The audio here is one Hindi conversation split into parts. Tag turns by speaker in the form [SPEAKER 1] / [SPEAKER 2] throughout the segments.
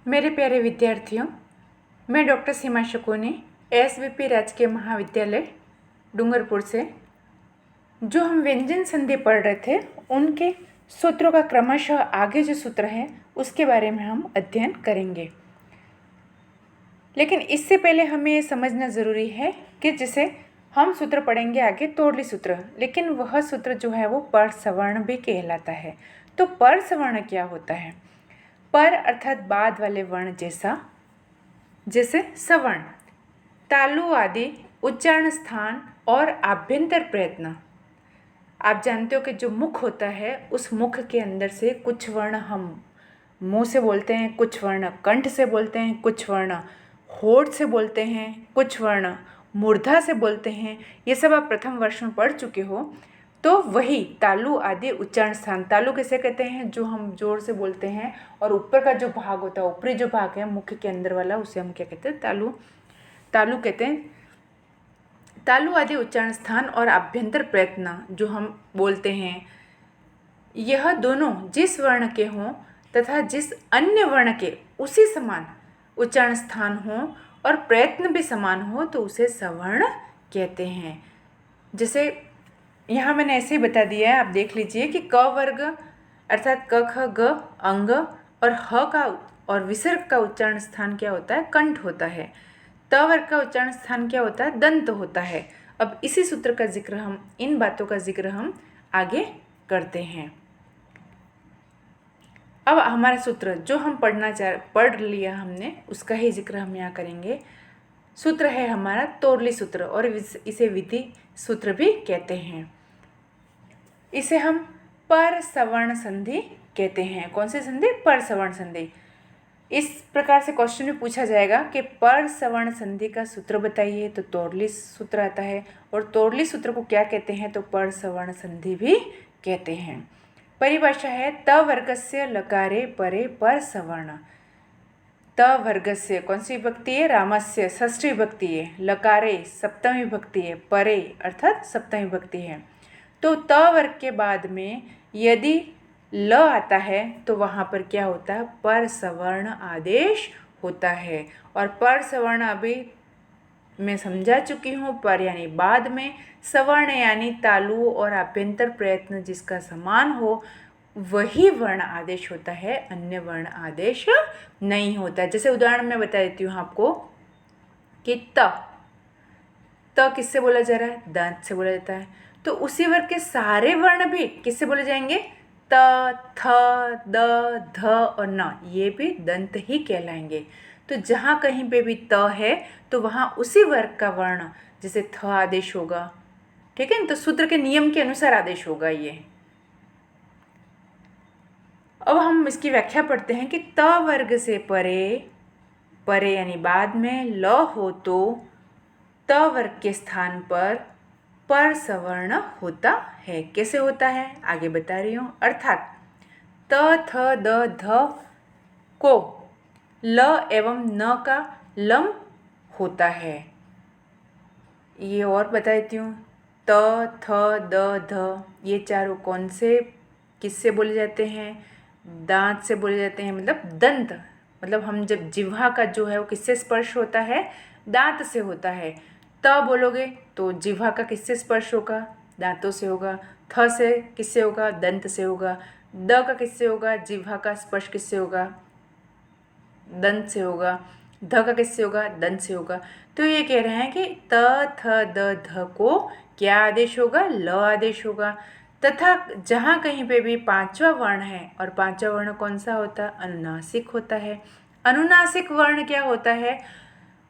[SPEAKER 1] मेरे प्यारे विद्यार्थियों, मैं डॉक्टर सीमा शकुनी एसवीपी राजकीय महाविद्यालय डूंगरपुर से जो हम व्यंजन संधि पढ़ रहे थे उनके सूत्रों का क्रमशः आगे जो सूत्र है उसके बारे में हम अध्ययन करेंगे। लेकिन इससे पहले हमें ये समझना ज़रूरी है कि जैसे हम सूत्र पढ़ेंगे आगे तोड़ली सूत्र, लेकिन वह सूत्र जो है वो पर सवर्ण भी कहलाता है। तो पर सवर्ण क्या होता है? पर अर्थात बाद वाले वर्ण जैसे सवर्ण, तालु आदि उच्चारण स्थान और आभ्यंतर प्रयत्न। आप जानते हो कि जो मुख होता है उस मुख के अंदर से कुछ वर्ण हम मुंह से बोलते हैं, कुछ वर्ण कंठ से बोलते हैं, कुछ वर्ण होठ से बोलते हैं, कुछ वर्ण मूर्धा से बोलते हैं। ये सब आप प्रथम वर्ष में पढ़ चुके हो। तो वही तालु आदि उच्चारण स्थान, तालु किसे कहते हैं? जो हम जोर से बोलते हैं और ऊपर का जो भाग होता है, ऊपरी जो भाग है मुख के अंदर वाला, उसे हम क्या कहते हैं? तालु कहते हैं। तालु आदि उच्चारण स्थान और आभ्यंतर प्रयत्न जो हम बोलते हैं, यह दोनों जिस वर्ण के हों तथा जिस अन्य वर्ण के उसी समान उच्चारण स्थान हो और प्रयत्न भी समान हो तो उसे सवर्ण कहते हैं। जैसे यहाँ मैंने ऐसे ही बता दिया है, आप देख लीजिए कि क वर्ग अर्थात क ख ग अंग और ह का और विसर्ग का उच्चारण स्थान क्या होता है? कंठ होता है। त वर्ग का उच्चारण स्थान क्या होता है? दंत होता है। अब इसी सूत्र का जिक्र हम, इन बातों का जिक्र हम आगे करते हैं। अब हमारा सूत्र जो हम पढ़ लिया हमने, उसका ही जिक्र हम यहाँ करेंगे। सूत्र है हमारा तोड़ली सूत्र और इसे विधि सूत्र भी कहते हैं। इसे हम पर सवर्ण संधि कहते हैं। कौन सी संधि? पर सवर्ण संधि। इस प्रकार से क्वेश्चन में पूछा जाएगा कि पर सवर्ण संधि का सूत्र बताइए, तो तोड़ली सूत्र आता है। और तोड़ली सूत्र को क्या कहते हैं? तो पर सवर्ण संधि भी कहते हैं। परिभाषा है त वर्गस्य लकारे परे पर सवर्ण। त वर्गस्य कौन सी विभक्ति है? रामस्य षष्ठी विभक्ति है। लकारे सप्तमी विभक्ति है। परे अर्थात सप्तमी विभक्ति है। तो त वर्ग के बाद में यदि ल आता है तो वहाँ पर क्या होता है? पर सवर्ण आदेश होता है। और पर सवर्ण अभी मैं समझा चुकी हूँ। पर यानी बाद में, सवर्ण यानी तालु और आभ्यंतर प्रयत्न जिसका समान हो वही वर्ण आदेश होता है, अन्य वर्ण आदेश नहीं होता। जैसे उदाहरण मैं बता देती हूँ आपको कि त किससे बोला जा रहा है? दंत से बोला जाता है। तो उसी वर्ग के सारे वर्ण भी किससे बोले जाएंगे? त, थ, द, ध और न, ये भी दंत ही कहलाएंगे। तो जहाँ कहीं पे भी त है तो वहाँ उसी वर्ग का वर्ण, जैसे थ आदेश होगा, ठीक है। तो सूत्र के नियम के अनुसार आदेश होगा ये। अब हम इसकी व्याख्या पढ़ते हैं कि त वर्ग से परे यानी बाद में ल हो तो त वर्ग के स्थान पर सवर्ण होता है। कैसे होता है? आगे बता रही हूँ। अर्थात त, थ, द, ध को ल एवं न का लम होता है। ये और बता देती हूँ। त, थ, द, ध ये चारों कौन से किससे बोले जाते हैं? दांत से बोले जाते हैं, मतलब दंत, मतलब हम जब जिह्वा का जो है वो किससे स्पर्श होता है? दांत से होता है। त बोलोगे तो जिह्वा का किससे स्पर्श होगा? दांतों से होगा। थ से किससे होगा? दंत से होगा। द का किससे होगा? जिह्वा का स्पर्श किससे होगा? दंत से होगा। ध का किससे होगा? दंत से होगा। तो ये कह रहे हैं कि त, थ, द, ध को क्या आदेश होगा? ल आदेश होगा। तथा जहाँ कहीं पे भी पांचवा वर्ण है, और पांचवा वर्ण कौन सा होता है? अनुनासिक होता है। अनुनासिक वर्ण क्या होता है?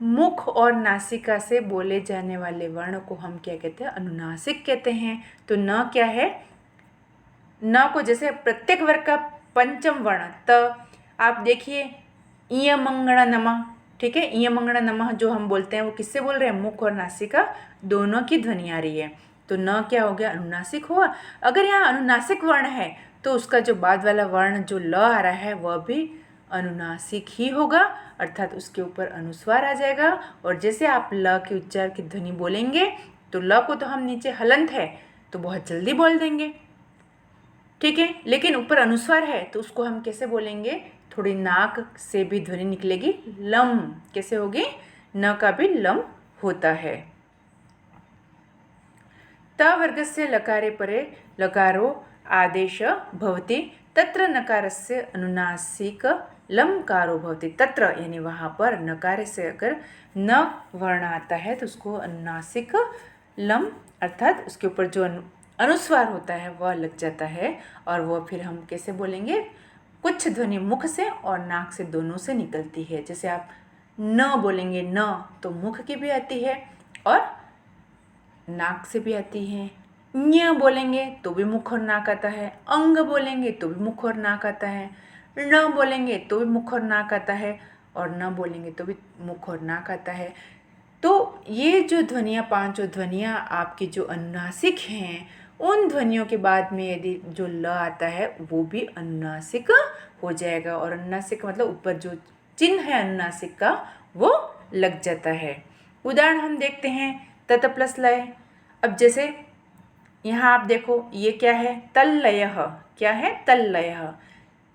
[SPEAKER 1] मुख और नासिका से बोले जाने वाले वर्ण को हम क्या कहते हैं? अनुनासिक कहते हैं। तो न क्या है? न को जैसे प्रत्येक वर्ग का पंचम वर्ण त, आप देखिए इय मंगण नमः, ठीक है। इय मंगण नमः जो हम बोलते हैं वो किससे बोल रहे हैं? मुख और नासिका दोनों की ध्वनि आ रही है। तो न क्या हो गया? अनुनासिक हुआ। अगर यहाँ अनुनासिक वर्ण है तो उसका जो बाद वाला वर्ण जो ल आ रहा है वह भी अनुनासिक ही होगा, अर्थात उसके ऊपर अनुस्वार आ जाएगा। और जैसे आप ल के उच्चार की ध्वनि बोलेंगे तो ल को तो हम नीचे हलंत है तो बहुत जल्दी बोल देंगे, ठीक है। लेकिन ऊपर अनुस्वार है तो उसको हम कैसे बोलेंगे? थोड़ी नाक से भी ध्वनि निकलेगी, लम। कैसे होगी? न का भी लम होता है। त वर्गस्य लकारे परे लकारो आदेश भवति तत्र नकारस्य अनुनासिक लमकारो भवति। तत्र यानी वहाँ पर नकार से अगर न वर्ण आता है तो उसको अनुनासिक लम अर्थात उसके ऊपर जो अनुस्वार होता है वह लग जाता है, और वह फिर हम कैसे बोलेंगे? कुछ ध्वनि मुख से और नाक से दोनों से निकलती है। जैसे आप न बोलेंगे न तो मुख की भी आती है और नाक से भी आती है। ञ बोलेंगे तो भी मुख और नाक आता है। अंग बोलेंगे तो भी मुख और नाक आता है। न बोलेंगे तो भी मुख और नाक आता है, और न बोलेंगे तो भी मुख और नाक आता है। तो ये जो ध्वनियाँ, पांचों ध्वनियाँ आपकी जो अनुनासिक हैं, उन ध्वनियों के बाद में यदि जो ल आता है वो भी अनुनासिक हो जाएगा, और अनुनासिक मतलब ऊपर जो चिन्ह है अनुनासिक का वो लग जाता है। उदाहरण हम देखते हैं तत प्लस लय। अब जैसे यहाँ आप देखो ये क्या है? तल्लयः। क्या है? तल्लयः।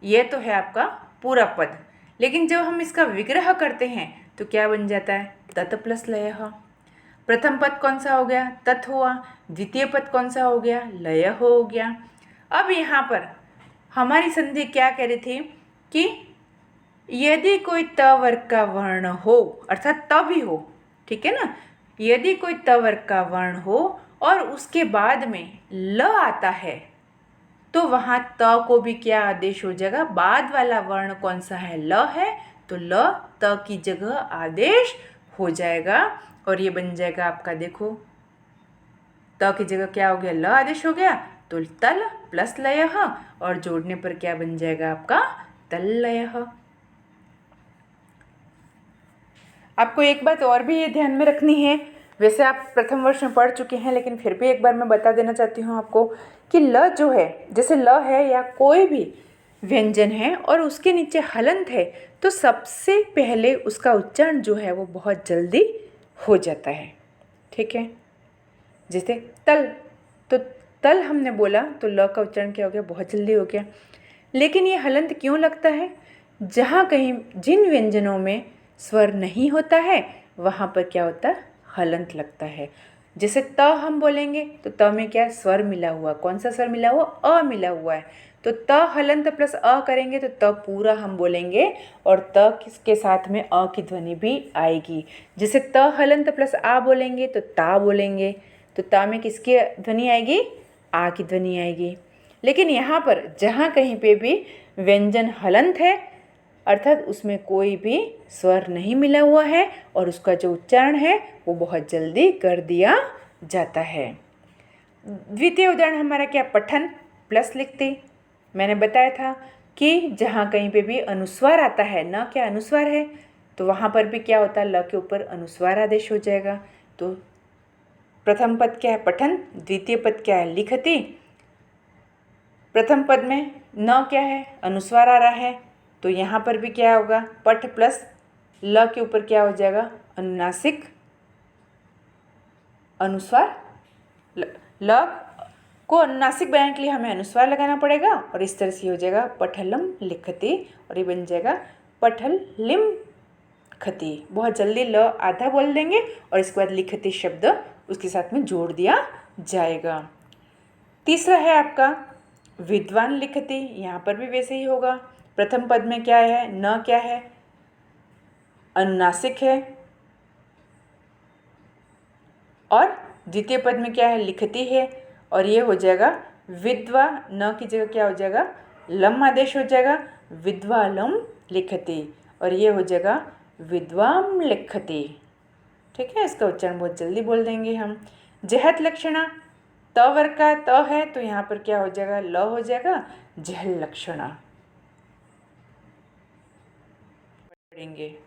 [SPEAKER 1] ये तो है आपका पूरा पद, लेकिन जब हम इसका विग्रह करते हैं तो क्या बन जाता है? तत प्लस लयः। प्रथम पद कौन सा हो गया? तत् हुआ। द्वितीय पद कौन सा हो गया? लय हो गया। अब यहाँ पर हमारी संधि क्या कह रही थी कि यदि कोई त वर्ग का वर्ण हो, अर्थात त भी हो, ठीक है ना, यदि कोई त वर्ग का वर्ण हो और उसके बाद में ल आता है तो वहाँ त को भी क्या आदेश हो जाएगा? बाद वाला वर्ण कौन सा है? ल है, तो ल त की जगह आदेश हो जाएगा, और ये बन जाएगा आपका, देखो त की जगह क्या हो गया? ल आदेश हो गया, तो तल प्लस लयः, और जोड़ने पर क्या बन जाएगा आपका? तल्लयः। आपको एक बात और भी ये ध्यान में रखनी है, वैसे आप प्रथम वर्ष में पढ़ चुके हैं, लेकिन फिर भी एक बार मैं बता देना चाहती हूँ आपको कि ल जो है, जैसे ल है या कोई भी व्यंजन है और उसके नीचे हलंत है, तो सबसे पहले उसका उच्चारण जो है वो बहुत जल्दी हो जाता है, ठीक है। जैसे तल, तो तल हमने बोला तो ल का उच्चारण क्या हो गया? बहुत जल्दी हो गया। लेकिन ये हलंत क्यों लगता है? जहाँ कहीं जिन व्यंजनों में स्वर नहीं होता है वहाँ पर क्या होता है? हलंत लगता है। जैसे त हम बोलेंगे तो त में क्या स्वर मिला हुआ? कौन सा स्वर मिला हुआ? अ मिला हुआ है, तो त हलंत प्लस अ करेंगे तो त पूरा हम बोलेंगे, और त किसके साथ में अ की ध्वनि भी आएगी। जैसे त हलंत प्लस आ बोलेंगे तो ता बोलेंगे, तो ता में किसकी ध्वनि आएगी? आ की ध्वनि आएगी। लेकिन यहाँ पर जहाँ कहीं पे भी व्यंजन हलंत है, अर्थात उसमें कोई भी स्वर नहीं मिला हुआ है और उसका जो उच्चारण है वो बहुत जल्दी कर दिया जाता है। द्वितीय उदाहरण हमारा क्या? पठन प्लस लिखते। मैंने बताया था कि जहाँ कहीं पे भी अनुस्वार आता है, न क्या अनुस्वार है, तो वहाँ पर भी क्या होता है? ल के ऊपर अनुस्वार आदेश हो जाएगा। तो प्रथम पद क्या है? पठन। द्वितीय पद क्या है? लिखति। प्रथम पद में न क्या है? अनुस्वार आ रहा है, तो यहाँ पर भी क्या होगा? पठ प्लस ल के ऊपर क्या हो जाएगा? अनुनासिक अनुस्वार। ल को अनुनासिक बनाने के लिए हमें अनुस्वार लगाना पड़ेगा, और इस तरह से हो जाएगा पठलम लिखति, और ये बन जाएगा पठल लिम खति। बहुत जल्दी ल आधा बोल देंगे और इसके बाद लिखति शब्द उसके साथ में जोड़ दिया जाएगा। तीसरा है आपका विद्वान लिखति। यहाँ पर भी वैसे ही होगा। प्रथम पद में क्या है? न क्या है? अनुनासिक है, और द्वितीय पद में क्या है? लिखति है, और ये हो जाएगा विद्वा। न की जगह क्या हो जाएगा? लम आदेश हो जाएगा, विद्वालम लिखति, और ये हो जाएगा विद्वाम लिखति, ठीक है। इसका उच्चारण बहुत जल्दी बोल देंगे हम। जहत लक्षणा, त वर्ग का त है तो यहाँ पर क्या हो जाएगा? ल हो जाएगा, जहल लक्षणा पढ़ेंगे।